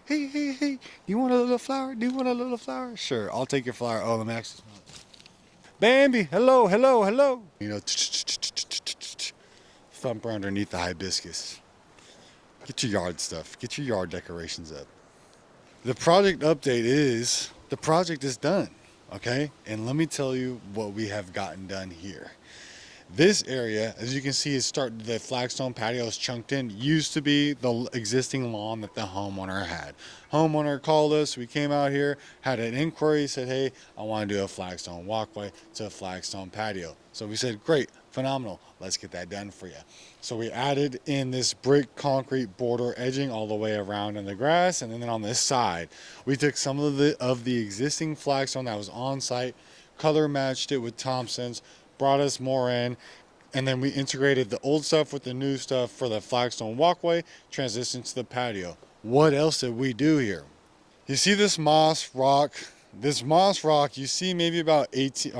hey. You want a little flower? Do you want a little flower? Sure, I'll take your flower. Oh, let me actually smell it. Bambi, hello. You know, thumper underneath the hibiscus. Get your yard stuff. Get your yard decorations up. The project update is the project is done. Okay, and let me tell you what we have gotten done here. This area, as you can see, the flagstone patio is chunked in. Used to be the existing lawn that the homeowner had. Homeowner called us. We came out here, had an inquiry, said, "Hey, I want to do a flagstone walkway to a flagstone patio." So we said, "Great, phenomenal. Let's get that done for you." So we added in this brick concrete border edging all the way around in the grass, and then on this side, we took some of the existing flagstone that was on site, color matched it with Thompson's, brought us more in, and then we integrated the old stuff with the new stuff for the flagstone walkway, transitioned to the patio. What else did we do here? You see this moss rock? This moss rock, you see maybe about 8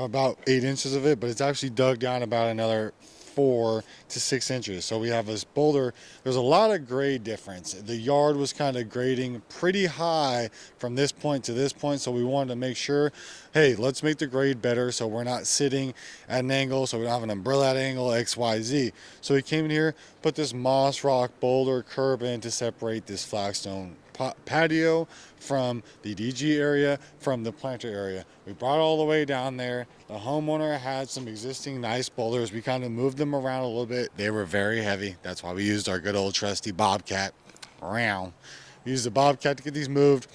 inches of it, but it's actually dug down about another 4 to 6 inches. So we have this boulder. There's a lot of grade difference. The yard was kind of grading pretty high from this point to this point, so we wanted to make sure, hey, let's make the grade better so we're not sitting at an angle, so we don't have an umbrella at an angle XYZ. So we came in here, put this moss rock boulder curb in to separate this flagstone patio from the DG area, from the planter area. We brought it all the way down there. The homeowner had some existing nice boulders. We kind of moved them around a little bit. They were very heavy. That's why we used our good old trusty Bobcat. We used the Bobcat to get these moved.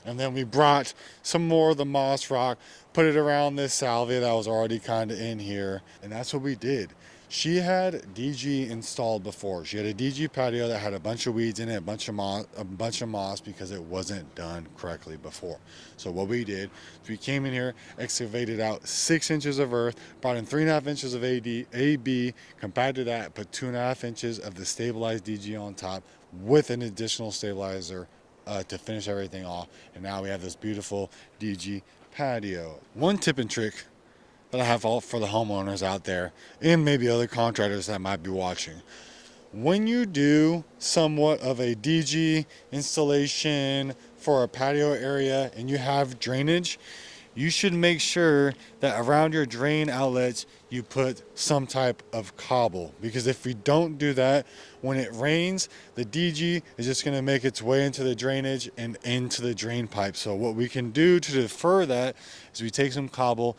And then we brought some more of the moss rock, put it around this salvia that was already kind of in here. And that's what we did. She had DG installed before. She had a DG patio that had a bunch of weeds in it, a bunch of moss because it wasn't done correctly before. So what we did is we came in here, excavated out 6 inches of earth, brought in 3.5 inches of AB, compacted that, put 2.5 inches of the stabilized DG on top with an additional stabilizer to finish everything off. And now we have this beautiful DG patio. One tip and trick that I have all for the homeowners out there and maybe other contractors that might be watching. When you do somewhat of a DG installation for a patio area and you have drainage, you should make sure that around your drain outlets you put some type of cobble, because if we don't do that, when it rains, the DG is just going to make its way into the drainage and into the drain pipe. So what we can do to defer that is we take some cobble,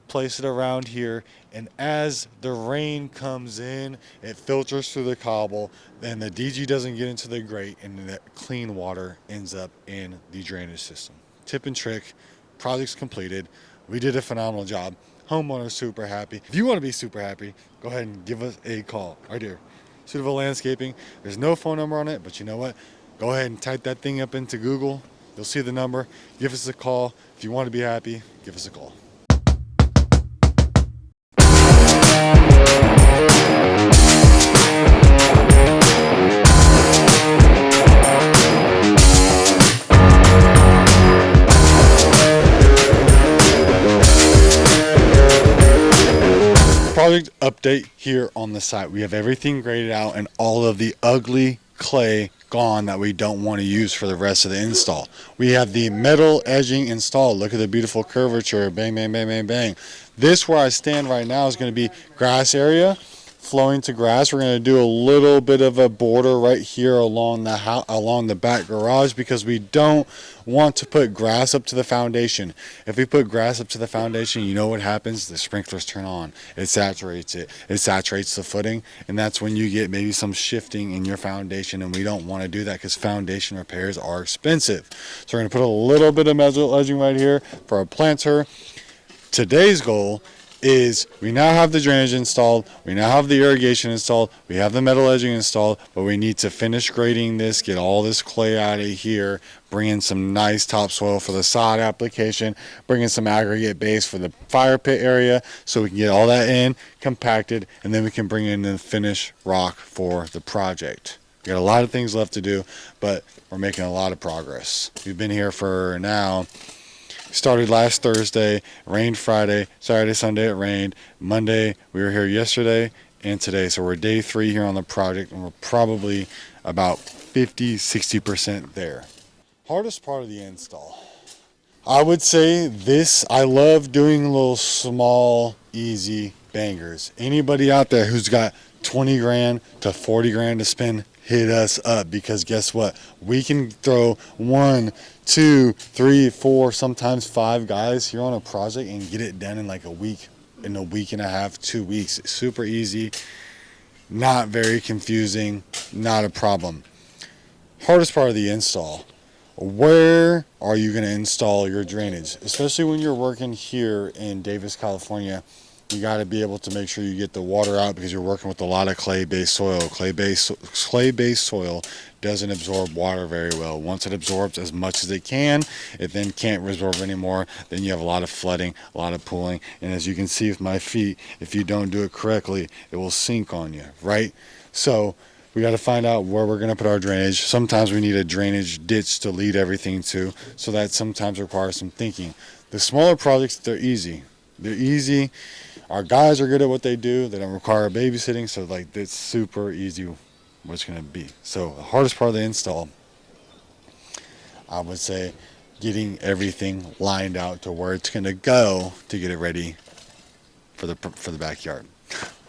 place it around here, and as the rain comes in, it filters through the cobble, and the DG doesn't get into the grate, and that clean water ends up in the drainage system. Tip and trick. Project's completed. We did a phenomenal job. Homeowner's super happy. If you want to be super happy, go ahead and give us a call right here. Suitable Landscaping. There's no phone number on it, but you know what? Go ahead and type that thing up into Google. You'll see the number. Give us a call. If you want to be happy, give us a call. Project update here on the site. We have everything graded out and all of the ugly clay gone that we don't want to use for the rest of the install. We have the metal edging installed. Look at the beautiful curvature. Bang, bang, bang, bang, bang. This where I stand right now is going to be grass area, flowing to grass. We're going to do a little bit of a border right here along the back garage, because we don't want to put grass up to the foundation. If we put grass up to the foundation, you know what happens? The sprinklers turn on. It saturates the footing, and that's when you get maybe some shifting in your foundation, and we don't want to do that because foundation repairs are expensive. So we're going to put a little bit of metal edging right here for our planter. Today's goal is we now have the drainage installed, we now have the irrigation installed, we have the metal edging installed, but we need to finish grading this, get all this clay out of here, bring in some nice topsoil for the sod application, bring in some aggregate base for the fire pit area so we can get all that in, compacted, and then we can bring in the finished rock for the project. We got a lot of things left to do, but we're making a lot of progress. We've been here for now. Started last Thursday, rained Friday, Saturday, Sunday it rained. Monday, we were here yesterday, and today. So we're day 3 here on the project, and we're probably about 50-60% there. Hardest part of the install, I would say this. I love doing little small easy bangers. Anybody out there who's got 20 grand to 40 grand to spend, hit us up, because guess what, we can throw 1, 2, 3, 4, sometimes 5 guys here on a project and get it done in like a week, in a week and a half, 2 weeks. It's super easy, not very confusing, not a problem. Hardest part of the install, where are you going to install your drainage? Especially when you're working here in Davis, California, you got to be able to make sure you get the water out, because you're working with a lot of clay-based soil. Clay-based soil doesn't absorb water very well. Once it absorbs as much as it can, it then can't absorb anymore. Then you have a lot of flooding, a lot of pooling, and as you can see with my feet, if you don't do it correctly, it will sink on you, right? So we got to find out where we're going to put our drainage. Sometimes we need a drainage ditch to lead everything to, so that sometimes requires some thinking. The smaller projects, they're easy. They're easy. Our guys are good at what they do. They don't require babysitting, so like it's super easy what it's going to be. So the hardest part of the install, I would say, getting everything lined out to where it's going to go to get it ready for the backyard.